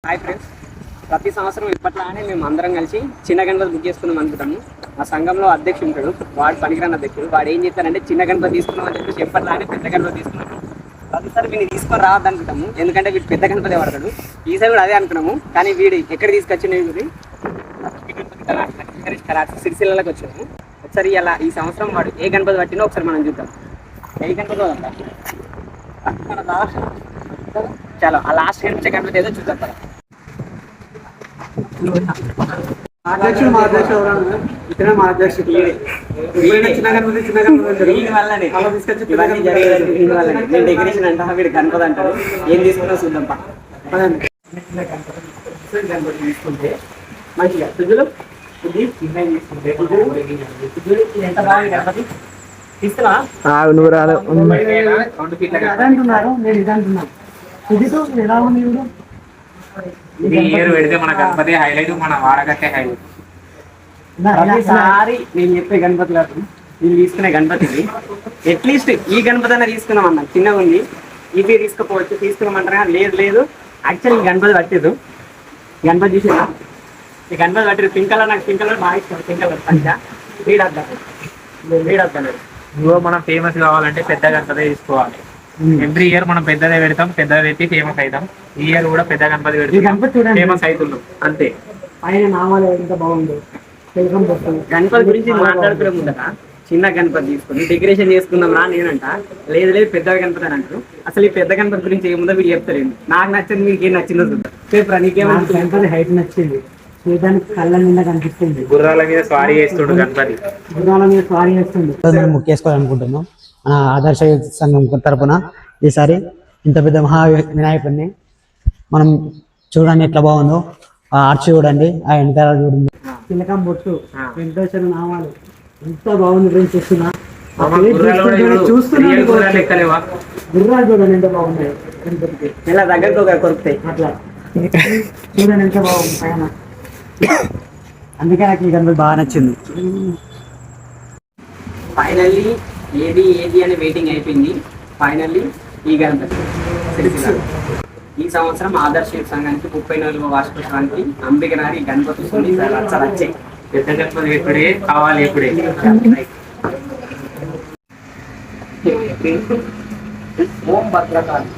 Hi friends, ప్రతి సంవత్సరం ఇప్పట్లానే మేము అందరం కలిసి చిన్న గణపతి బుక్ చేసుకున్నాం అనుకుంటాము. మా సంఘంలో అధ్యక్షుడు ఉంటాడు, వాడు పనికిరాని అధ్యక్షుడు. వాడు ఏం చేస్తారంటే చిన్న గణపతి తీసుకున్నాం అని చెప్పి ఎప్పట్లానే పెద్ద గణపతి తీసుకున్నాము. ప్రతిసారి వీడిని తీసుకొని రావద్దు అనుకుంటాము, ఎందుకంటే వీడు పెద్ద గణపతి పడతాడు. ఈసారి కూడా అదే అనుకున్నాము, కానీ వీడు ఎక్కడ తీసుకొచ్చిన సిరిసిల్లకి వచ్చాము. ఒకసారి ఇలా ఈ సంవత్సరం వాడు ఏ గణపతి పట్టినో ఒకసారి మనం చూద్దాం. ఏ గణపతి చాలా ఆ లాస్ట్ గణపతి ఏదో చూద్దాం. డెకరేషన్ అంట వీడు గణపతి అంటారు. ఏం తీసుకున్నా చూద్దాం. గణపతి తీసుకుంటే మంచిగా సుజులు ఇది తీసుకుంటే ఎంత బాగుంది గణపతి తీసుకున్నా అంటున్నారు. నేను ఇది అంటున్నాను. ఇది ఎలా ఉంది పెడితే మన గణపతి హైలైట్, మన వాడకట్టే హైలైట్. ప్రతిసారి నేను చెప్పే గణపతి కాదు, నేను తీసుకునే గణపతికి అట్లీస్ట్ ఈ గణపతి అయినా తీసుకున్నాం అన్న. చిన్నగా ఉంది, ఇది తీసుకుపోవచ్చు, తీసుకున్నామంటారా? లేదు లేదు, యాక్చువల్ ఈ గణపతి పట్టేదు. గణపతి చూసేదా ఈ గణపతి పట్టేది పింక్ కలర్. నాకు పింక్ కలర్ బాగా ఇష్టం. పింక్ కలర్ పంచా వీడద్దాం. మనం ఫేమస్ కావాలంటే పెద్ద గణపతి తీసుకోవాలి. ఎవ్రీ ఇయర్ మనం పెద్దదే పెడతాం, పెద్దది పెట్టి ఫేమస్ అవుతాం. ఈ ఇయర్ కూడా పెద్ద గణపతి పెడతాం, ఫేమస్ అవుతున్నాం అంతే. పైన నామాలు ఎంత బాగుంది. గణపతి గురించి మాట్లాడుకునే ముందట చిన్న గణపతి తీసుకుని డెకరేషన్ చేసుకుందాం రా నేనంట. లేదు లేదు పెద్ద గణపతి అని అంటారు. అసలు ఈ పెద్ద గణపతి గురించి ఏముందో వీళ్ళు చెప్తారు. నాకు నచ్చింది, మీకు ఏం నచ్చిందో చూద్దాం. పేపర్ నీకేమో గణపతి హైట్ నచ్చింది, చూడడానికి కళ్ళ మీద కనిపిస్తుంది. గుర్రాల మీద స్వారీ చేస్తుండు గణపతి, గుర్రాల మీద స్వారీ చేస్తుంది. ముక్కేసుకోవాలనుకుంటున్నాం మన ఆదర్శ సంఘం తరపున. ఈసారి ఇంత పెద్ద మహా వినాయకుడిని మనం చూడండి ఎట్లా బాగుందో. ఆ ఆర్చ్ చూడండి, ఆ వెనకాల చూడండి, తిలకం బొట్టు, వెంకటేశ్వర నామాలు ఎంత బాగుంది ఫ్రెండ్స్. చూస్తున్నా గుర్రాలు చూడండి ఎంత బాగున్నాయి. ఇలా దగ్గరకు కొరుకుతాయి అట్లా చూడండి ఎంత బాగుంది పైన. అందుకే నాకు ఈ గణపతి బాగా నచ్చింది. ఫైనల్లీ ఏది అని వెయిటింగ్ అయిపోయింది. ఫైనల్లీ ఈ గణపతి ఈ సంవత్సరం ఆదర్శ సంఘానికి 34వ వార్షికోత్సవానికి అంబికనారి గణపతి వచ్చాయి. పెద్ద గణపతి ఎప్పుడే కావాలి, ఎప్పుడే ఓం భద్రకాళి.